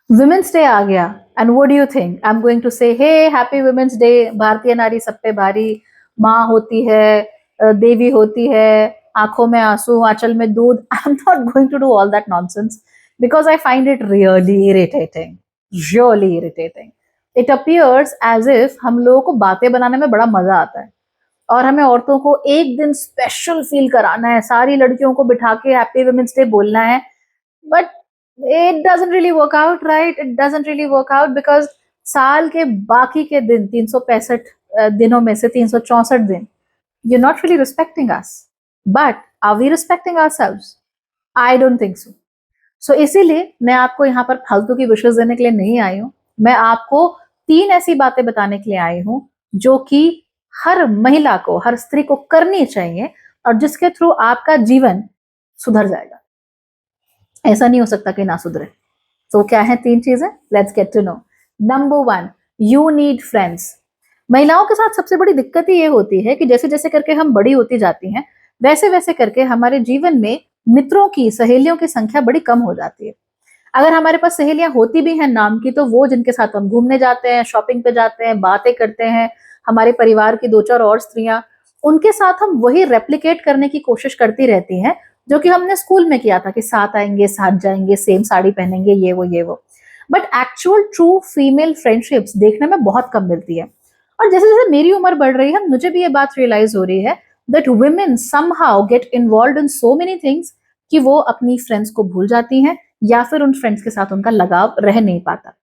Women's day आ गया and what do you think? I am going to say hey happy women's day, भारतीय नारी सब पे भारी, माँ होती है, देवी होती है, आंखों में आंसू आंचल में दूध. I am not going to do all that nonsense because I find it really irritating. It appears as if हम लोगों को बातें बनाने में बड़ा मजा आता है और हमें औरतों को एक दिन स्पेशल फील कराना है, सारी लड़कियों को बिठा के हैप्पी वुमेन्स डे बोलना है. But it doesn't really work out, right? It doesn't really work out because साल के बाकी के दिन 365 दिनों में से 364 दिन you're not really respecting us. But are we respecting ourselves? I don't think so. So इसीलिए मैं आपको यहाँ पर फालतू की विशेष देने के लिए नहीं आई हूँ. मैं आपको 3 ऐसी बातें बताने के लिए आई हूँ जो कि हर महिला को, हर स्त्री को करनी चाहिए और जिसके थ्रू आपका जीवन सुधर जाएगा. ऐसा नहीं हो सकता कि ना सुधरे. तो क्या है 3 चीजें? Let's get to know. Number 1, you need friends. महिलाओं के साथ सबसे बड़ी दिक्कत ही ये होती है कि जैसे जैसे करके हम बड़ी होती जाती हैं वैसे वैसे करके हमारे जीवन में मित्रों की, सहेलियों की संख्या बड़ी कम हो जाती है. अगर हमारे पास सहेलियां होती भी हैं नाम की, तो वो जिनके साथ हम घूमने जाते हैं, शॉपिंग पे जाते हैं, बातें करते हैं, हमारे परिवार की 2-4 और स्त्रियां, उनके साथ हम वही रेप्लिकेट करने की कोशिश करती रहती हैं जो कि हमने स्कूल में किया था कि साथ आएंगे, साथ जाएंगे, सेम साड़ी पहनेंगे, ये वो. But actual true female friendships देखने में बहुत कम मिलती है. और जैसे जैसे मेरी उम्र बढ़ रही है मुझे भी ये बात रियलाइज हो रही है that women somehow get involved in so many things कि वो अपनी फ्रेंड्स को भूल जाती हैं या फिर उन फ्रेंड्स के साथ उनका लगाव रह नहीं पाता.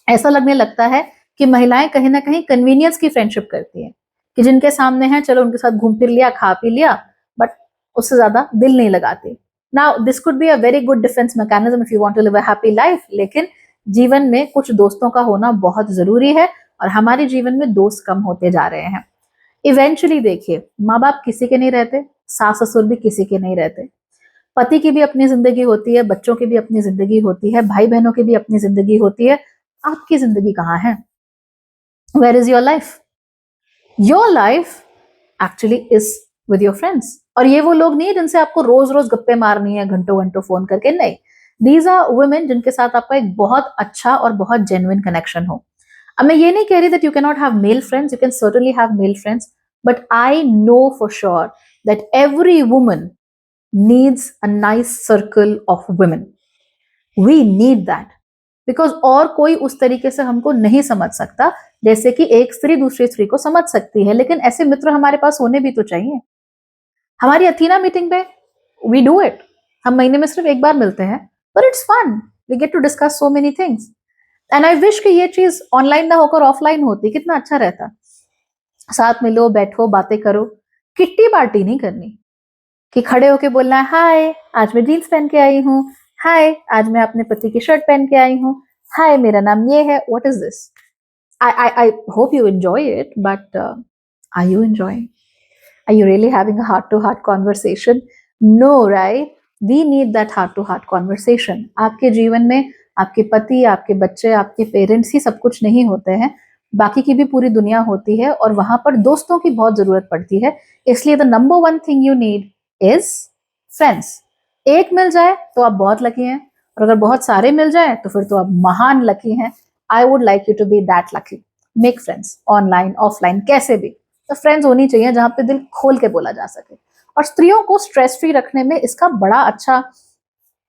ऐसा लगने लगता है कि महिलाएं कहीं ना कहीं कन्वीनियंस की फ्रेंडशिप करती हैं कि जिनके सामने है चलो उनके साथ घूम फिर लिया, खा पी लिया, बट उससे ज्यादा दिल नहीं लगाती. Now this could be a very good defence mechanism if you want to live a happy life, लेकिन जीवन में कुछ दोस्तों का होना बहुत जरूरी है और हमारे जीवन में दोस्त कम होते जा रहे हैं. इवेंचुअली देखिए, माँ बाप किसी के नहीं रहते, सास ससुर भी किसी के नहीं रहते, पति की भी अपनी जिंदगी होती है, बच्चों की भी अपनी जिंदगी होती है, भाई बहनों की भी अपनी जिंदगी होती है. आपकी जिंदगी कहाँ है? Where is your life? Your life actually is with your friends. और ये वो लोग नहीं जिनसे आपको रोज रोज गप्पे मारनी है, घंटों घंटों फोन करके, नहीं. दीज आर वुमेन जिनके साथ आपका एक बहुत अच्छा और बहुत जेन्युइन कनेक्शन हो. अब मैं ये नहीं कह रही that you can not have male friends, you can certainly have male friends, but I know for sure that every woman needs a nice circle of women. We need that. Because और कोई उस तरीके से हमको नहीं समझ सकता जैसे कि एक स्त्री दूसरी स्त्री को समझ सकती है. लेकिन ऐसे मित्र हमारे पास होने भी तो चाहिए. हमारी अथीना मीटिंग पे we do it. हम महीने में सिर्फ एक बार मिलते हैं, but it's fun. We get to discuss so many things. And I wish कि ये चीज ऑनलाइन ना होकर ऑफलाइन होती, कितना अच्छा रहता. साथ मिलो, बैठो, बातें करो. किट्टी पार्टी नहीं करनी कि खड़े होके बोलना है हाय आज मैं जीन्स पहन के आई हूँ, हाय आज मैं अपने पति की शर्ट पहन के आई हूँ, हाय मेरा नाम ये है. What is this? I hope you enjoy it, but are you enjoying? Are you really having a heart to heart conversation? No, right? We need that heart to heart conversation. आपके जीवन में आपके पति, आपके बच्चे, आपके पेरेंट्स ही सब कुछ नहीं होते हैं, बाकी की भी पूरी दुनिया होती है और वहां पर दोस्तों की बहुत जरूरत पड़ती है. इसलिए the number 1 thing you need is friends. एक मिल जाए तो आप बहुत लकी हैं और अगर बहुत सारे मिल जाए तो फिर तो आप महान लकी हैं. I would like you to be that lucky. Make friends, online offline कैसे भी, तो फ्रेंड्स होनी चाहिए जहां पे दिल खोल के बोला जा सके. और स्त्रियों को स्ट्रेस फ्री रखने में इसका बड़ा अच्छा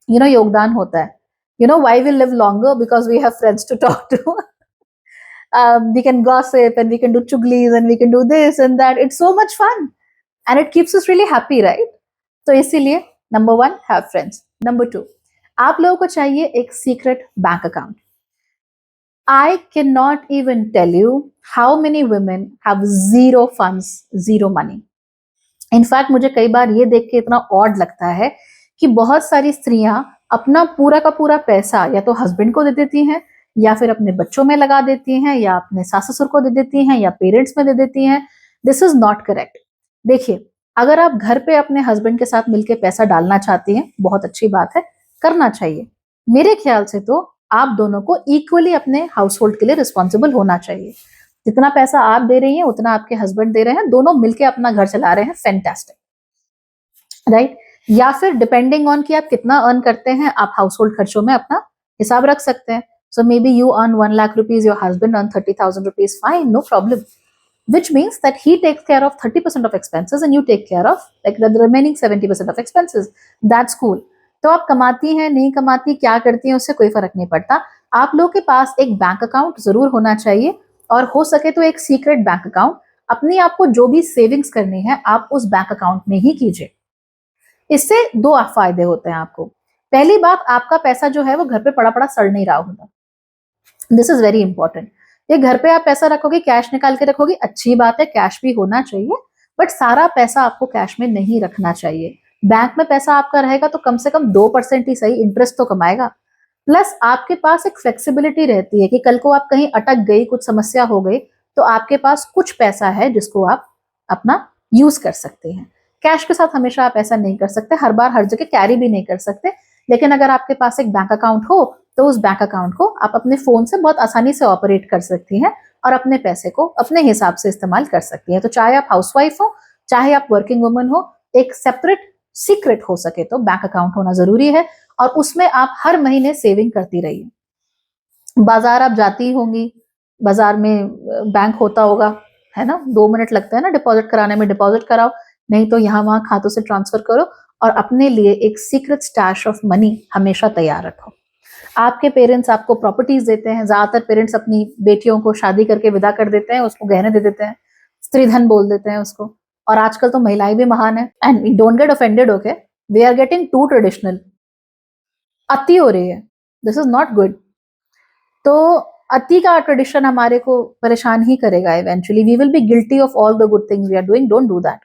योगदान होता है. Why we live longer? Because we have friends to talk to. We can gossip and we can do chuglis and we can do this and that. It's so much fun and it keeps us really happy, right? तो इसीलिए number 1 have friends. Number 2, आप लोगों को चाहिए एक secret bank account. I cannot even tell you how many women have zero funds, zero money. In fact मुझे कई बार ये देख के इतना ऑड लगता है कि बहुत सारी स्त्रियां अपना पूरा का पूरा पैसा या तो हस्बैंड को दे देती हैं या फिर अपने बच्चों में लगा देती हैं या अपने सास ससुर को दे देती हैं या पेरेंट्स में दे देती हैं. This is not correct. देखिए, अगर आप घर पे अपने हस्बैंड के साथ मिलके पैसा डालना चाहती हैं, बहुत अच्छी बात है, करना चाहिए. मेरे ख्याल से तो आप दोनों को इक्वली अपने हाउस होल्ड के लिए रिस्पॉन्सिबल होना चाहिए. जितना पैसा आप दे रही हैं उतना आपके हस्बैंड दे रहे हैं, दोनों मिलके अपना घर चला रहे हैं, फैंटास्टिक, राइट? या फिर डिपेंडिंग ऑन कि आप कितना अर्न करते हैं, आप हाउस होल्ड खर्चों में अपना हिसाब रख सकते हैं. So maybe you earn 1 lakh rupees, your husband earn 30,000 rupees, fine, no problem. Which means that he takes care of 30% of expenses and you take care of like the remaining 70% of expenses. That's cool. तो आप कमाती हैं नहीं कमाती क्या करती हैं उससे कोई फर्क नहीं पड़ता. आप लोगों के पास एक बैंक अकाउंट जरूर होना चाहिए और हो सके तो एक सीक्रेट बैंक अकाउंट. अपनी आपको जो भी सेविंग्स करनी है आप उस बैंक अकाउंट में ही कीजिए. इससे दो फायदे होते हैं आपको. पहली बात, आपका पैसा जो है वो घर पे पड़ा पड़ा सड़ नहीं रहा होगा. This is very important. ये घर पे आप पैसा रखोगे, कैश निकाल के रखोगे, अच्छी बात है, कैश भी होना चाहिए, बट सारा पैसा आपको कैश में नहीं रखना चाहिए. बैंक में पैसा आपका रहेगा तो कम से कम 2% ही सही इंटरेस्ट तो कमाएगा. प्लस आपके पास एक फ्लेक्सिबिलिटी रहती है कि कल को आप कहीं अटक गई, कुछ समस्या हो गई, तो आपके पास कुछ पैसा है जिसको आप अपना यूज कर सकते हैं. कैश के साथ हमेशा आप ऐसा नहीं कर सकते, हर बार हर जगह कैरी भी नहीं कर सकते. लेकिन अगर आपके पास एक बैंक अकाउंट हो तो उस बैंक अकाउंट को आप अपने फोन से बहुत आसानी से ऑपरेट कर सकती हैं और अपने पैसे को अपने हिसाब से इस्तेमाल कर सकती हैं. तो चाहे आप हाउसवाइफ हो, चाहे आप वर्किंग वुमन हो, एक सेपरेट सीक्रेट हो सके तो बैंक अकाउंट होना जरूरी है और उसमें आप हर महीने सेविंग करती रहिए. बाजार आप जाती होंगी, बाजार में बैंक होता होगा, है ना, 2 मिनट लगता है ना डिपॉजिट कराने में, डिपॉजिट कराओ, नहीं तो यहाँ वहां खातों से ट्रांसफर करो और अपने लिए एक सीक्रेट स्टैश ऑफ मनी हमेशा तैयार रखो. आपके पेरेंट्स आपको प्रॉपर्टीज देते हैं, ज्यादातर पेरेंट्स अपनी बेटियों को शादी करके विदा कर देते हैं, उसको गहने दे देते हैं, स्त्री धन बोल देते हैं उसको. और आजकल तो महिलाएं भी महान है. And don't get offended, okay, we are getting too traditional. अति हो रही है, दिस इज नॉट गुड. तो अति का ट्रेडिशन हमारे को परेशान ही करेगा. Eventually we will be guilty of all the good things we are doing. Don't do that.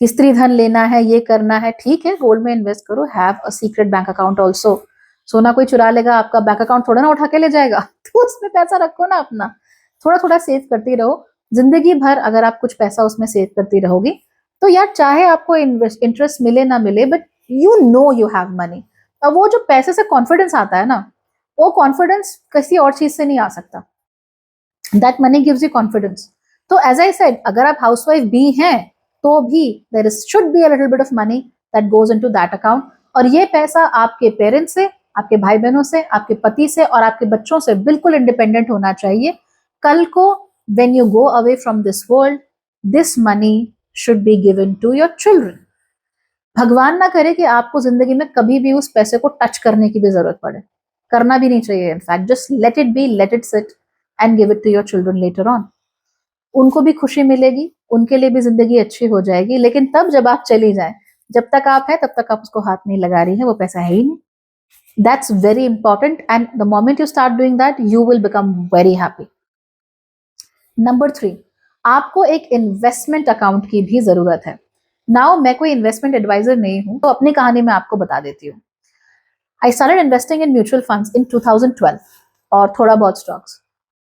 कि स्त्री धन लेना है, ये करना है, ठीक है, गोल्ड में इन्वेस्ट करो, have a secret bank account also. सोना कोई चुरा लेगा आपका बैंक अकाउंट, थोड़ा ना उठा के ले जाएगा. तो उसमें पैसा रखो ना अपना, थोड़ा थोड़ा सेव करती रहो. जिंदगी भर अगर आप कुछ पैसा उसमें सेव करती रहोगी तो यार चाहे आपको इंटरेस्ट मिले ना मिले, but you know you have money. अब वो जो पैसे से कॉन्फिडेंस आता है ना, वो कॉन्फिडेंस किसी और चीज से नहीं आ सकता. That money gives you confidence. तो एज आई सेड, अगर आप हाउसवाइफ भी हैं तो भी there should be a little bit of money that goes into that account. और ये पैसा आपके पेरेंट्स से, आपके भाई बहनों से, आपके पति से और आपके बच्चों से बिल्कुल इंडिपेंडेंट होना चाहिए. कल को when you go away from this world, this money should be given to your children. भगवान ना करे कि आपको जिंदगी में कभी भी उस पैसे को टच करने की भी जरूरत पड़े. करना भी नहीं चाहिए. In fact just let it be, let it sit and give it to your children later on. उनको भी खुशी मिलेगी, उनके लिए भी जिंदगी अच्छी हो जाएगी. लेकिन तब जब आप चली जाए, जब तक आप है तब तक आप उसको हाथ नहीं लगा रही है, वो पैसा है ही नहीं. That's very important, and the moment you start doing that, you will become very happy. Number 3, आपको एक इन्वेस्टमेंट अकाउंट की भी जरूरत है. नाउ मैं कोई इन्वेस्टमेंट एडवाइजर नहीं हूं, तो अपनी कहानी मैं आपको बता देती हूँ. I started investing in mutual funds in 2012 और थोड़ा बहुत स्टॉक्स.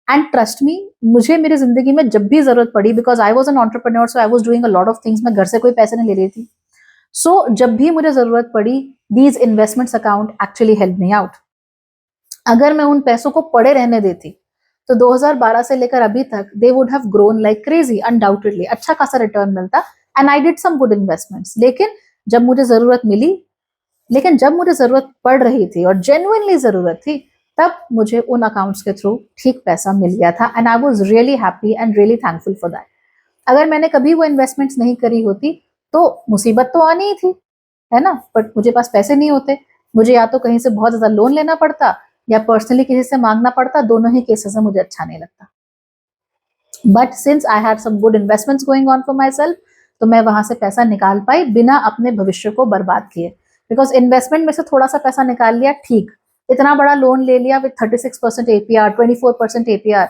एंड ट्रस्ट मी, मुझे मेरी जिंदगी में जब भी जरूरत पड़ी, because I was an entrepreneur, so I was doing a lot of things, मैं घर से कोई पैसे नहीं ले रही थी. सो जब भी मुझे जरूरत पड़ी, these investments account actually help me out. अगर मैं उन पैसों को पड़े रहने देती तो 2012 से लेकर अभी तक they would have grown like crazy. Undoubtedly अच्छा खासा रिटर्न मिलता and I did some good investments. जब मुझे जरूरत मिली, लेकिन जब मुझे जरूरत पड़ रही थी और जेन्युइनली जरूरत थी, तब मुझे उन अकाउंट्स के थ्रू ठीक पैसा मिल गया था. And I was really happy and really thankful for that. अगर मैंने कभी वो इन्वेस्टमेंट्स नहीं करी होती तो मुसीबत तो आनी ही थी, है ना. बट मुझे पास पैसे नहीं होते, मुझे या तो कहीं से बहुत ज्यादा लोन लेना पड़ता या पर्सनली किसी से मांगना पड़ता. दोनों ही केसेस में मुझे अच्छा नहीं लगता. But since I had some good investments going on for myself, तो मैं वहां से पैसा निकाल पाई बिना अपने भविष्य को बर्बाद किए. बिकॉज इन्वेस्टमेंट में से थोड़ा सा पैसा निकाल लिया, ठीक. इतना बड़ा लोन ले लिया with 36% APR, 24% APR,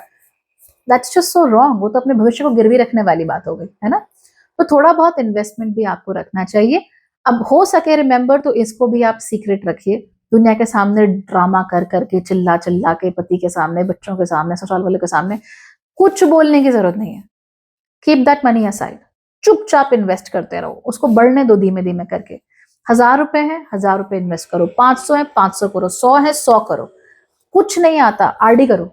that's just so wrong. वो तो अपने भविष्य को गिरवी रखने वाली बात हो गई, है ना. तो थोड़ा बहुत इन्वेस्टमेंट भी आपको रखना चाहिए. अब हो सके रिमेंबर, तो इसको भी आप सीक्रेट रखिए. दुनिया के सामने ड्रामा कर करके, चिल्ला चिल्ला के, पति के सामने, बच्चों के सामने, ससुराल वालों के सामने कुछ बोलने की जरूरत नहीं है. Keep that money aside. चुपचाप इन्वेस्ट करते रहो, उसको बढ़ने दो धीमे धीमे करके. 1000 रुपए है, 1000 रुपए इन्वेस्ट करो. 500 है, 500 करो. 100 है, 100 करो. कुछ नहीं आता, आरडी करो.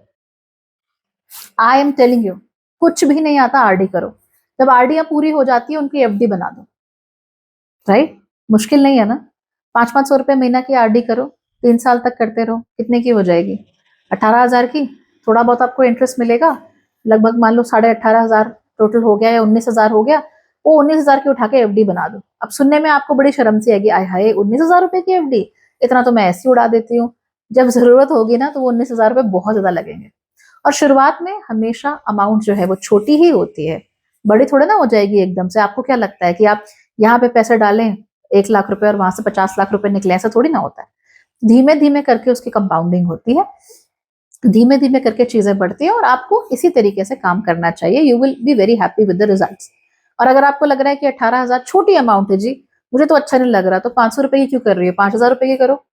आई एम टेलिंग यू, कुछ भी नहीं आता, आरडी करो. जब आरडियां पूरी हो जाती है, उनकी एफडी बना दो. राइट, मुश्किल नहीं है ना. 500-500 रुपए महीना की आरडी करो, 3 साल तक करते रहो, कितने की हो जाएगी? 18,000 की। थोड़ा बहुत आपको इंटरेस्ट मिलेगा, लगभग मान लो 18,500 टोटल हो गया या 19,000 हो गया। वो 19,000 की उठा के एफडी बना दो। अब सुनने में आपको बड़ी शर्म सी आएगी, आय हाय 19,000 रुपए की एफडी, इतना तो मैं ऐसे ही उड़ा देती हूँ। जब जरूरत होगी ना तो वो 19,000 रुपए बहुत ज्यादा लगेंगे। और शुरुआत में हमेशा अमाउंट जो है वो छोटी ही होती है, बड़ी थोड़े ना हो जाएगी एकदम से। आपको क्या लगता है कि आप यहाँ पे पैसे डालें 1 लाख रुपए और वहां से 50 लाख रुपए निकले? ऐसा थोड़ी ना होता है। धीमे धीमे करके उसकी कंपाउंडिंग होती है, धीमे धीमे करके चीजें बढ़ती है, और आपको इसी तरीके से काम करना चाहिए। You will be very happy with the results. और अगर आपको लग रहा है कि 18,000 छोटी अमाउंट है जी, मुझे तो अच्छा नहीं लग रहा, तो 500 रुपए की क्यों कर रही हो, 5,000 रुपए की करो,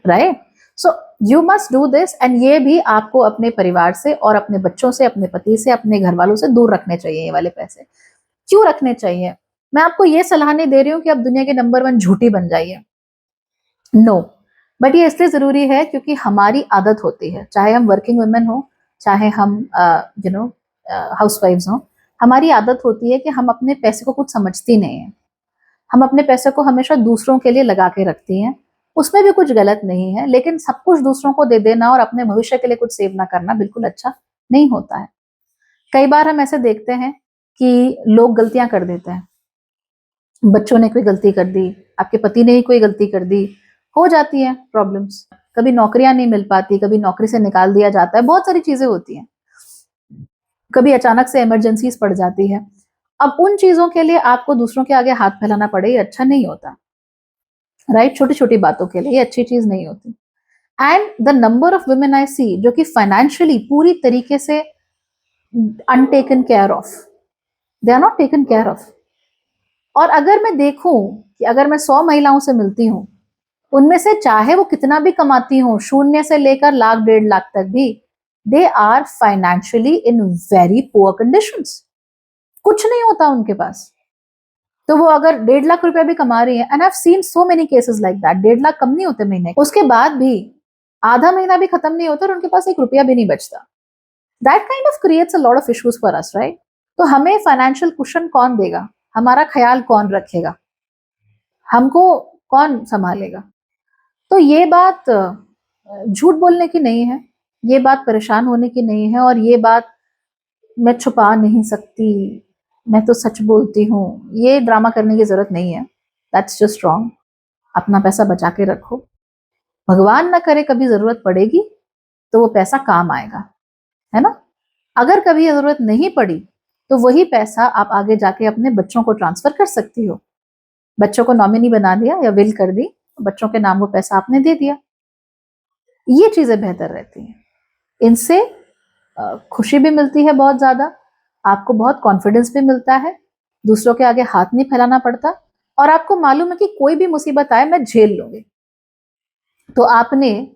right? So you must do this. And ये भी आपको अपने परिवार से और अपने बच्चों से, अपने पति से, अपने घर वालों से दूर रखने चाहिए। ये वाले पैसे क्यों रखने चाहिए? मैं आपको ये सलाह नहीं दे रही हूँ कि आप दुनिया के नंबर 1 झूठी बन जाइए, नो। बट ये इसलिए जरूरी है क्योंकि हमारी आदत होती है, चाहे हम वर्किंग वुमेन हो, चाहे हम हाउस वाइफ्स हो, हमारी आदत होती है कि हम अपने पैसे को कुछ समझती नहीं है। हम अपने पैसे को हमेशा दूसरों के लिए लगा के रखती हैं। उसमें भी कुछ गलत नहीं है, लेकिन सब कुछ दूसरों को दे देना और अपने भविष्य के लिए कुछ सेव ना करना बिल्कुल अच्छा नहीं होता है। कई बार हम ऐसे देखते हैं कि लोग गलतियां कर देते हैं, बच्चों ने कोई गलती कर दी, आपके पति ने ही कोई गलती कर दी, हो जाती है प्रॉब्लम्स। कभी नौकरियां नहीं मिल पाती, कभी नौकरी से निकाल दिया जाता है, बहुत सारी चीजें होती हैं। कभी अचानक से इमरजेंसीज पड़ जाती है। अब उन चीजों के लिए आपको दूसरों के आगे हाथ फैलाना पड़े, ये अच्छा नहीं होता, राइट? छोटी छोटी बातों के लिए ये अच्छी चीज नहीं होती। And the number of women I see जो कि फाइनेंशियली पूरी तरीके से untaken care of, they are not taken care of. और अगर मैं देखूं कि अगर मैं 100 महिलाओं से मिलती हूँ, उनमें से चाहे वो कितना भी कमाती हो, शून्य से लेकर लाख 1.5 लाख तक भी, they are financially in very poor conditions. कुछ नहीं होता उनके पास। तो वो अगर 1.5 लाख रुपया भी कमा रही है, and I have seen so many cases like that, 1.5 lakh कम नहीं होते महीने, उसके बाद भी आधा महीना भी खत्म नहीं होता और उनके पास 1 रुपया भी नहीं बचता। That kind of creates a lot of issues for us, right? तो हमें फाइनेंशियल कुशन कौन देगा, हमारा ख्याल कौन रखेगा, हमको कौन संभालेगा? तो ये बात झूठ बोलने की नहीं है, ये बात परेशान होने की नहीं है, और ये बात मैं छुपा नहीं सकती, मैं तो सच बोलती हूँ, ये ड्रामा करने की जरूरत नहीं है। That's just wrong. अपना पैसा बचा के रखो, भगवान ना करे कभी जरूरत पड़ेगी तो वो पैसा काम आएगा, है ना? अगर कभी जरूरत नहीं पड़ी तो वही पैसा आप आगे जाके अपने बच्चों को ट्रांसफर कर सकती हो। बच्चों को नॉमिनी बना दिया या विल कर दी, बच्चों के नाम वो पैसा आपने दे दिया। ये चीजें बेहतर रहती हैं। इनसे खुशी भी मिलती है बहुत ज्यादा, आपको बहुत कॉन्फिडेंस भी मिलता है, दूसरों के आगे हाथ नहीं फैलाना पड़ता, और आपको मालूम है कि कोई भी मुसीबत आए मैं झेल लूंगी। तो आपने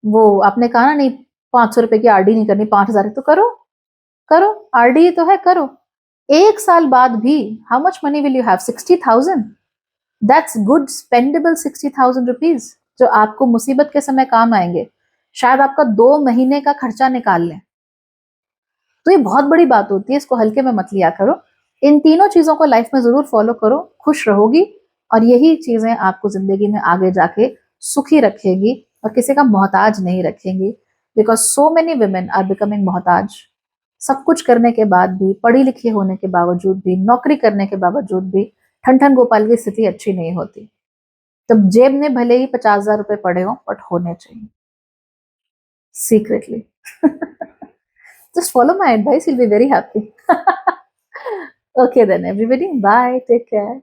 कहा ना, नहीं 500 रुपए की आरडी नहीं करनी, 5,000 तो करो, करो आरडी तो है, करो। 1 साल बाद भी how much money will you have? 60,000। That's good spendable 60,000 rupees, जो आपको मुसीबत के समय काम आएंगे, शायद आपका 2 महीने का खर्चा निकाल लें। तो ये बहुत बड़ी बात होती है, इसको हल्के में मत लिया करो। इन तीनों चीजों को लाइफ में जरूर फॉलो करो, खुश रहोगी, और यही चीजें आपको जिंदगी में आगे जाके सुखी रखेगी और किसी का मोहताज नहीं रखेंगी। Because so many women are becoming मोहताज। सब कुछ करने के बाद भी, पढ़ी लिखी होने के बावजूद भी, नौकरी करने के बावजूद भी, ठन ठन गोपाल की स्थिति अच्छी नहीं होती। तब जेब में भले ही 50,000 रुपए पड़े हो, बट होने चाहिए secretly. Just follow my advice, you'll be very happy. Okay then, everybody. Bye. Take care.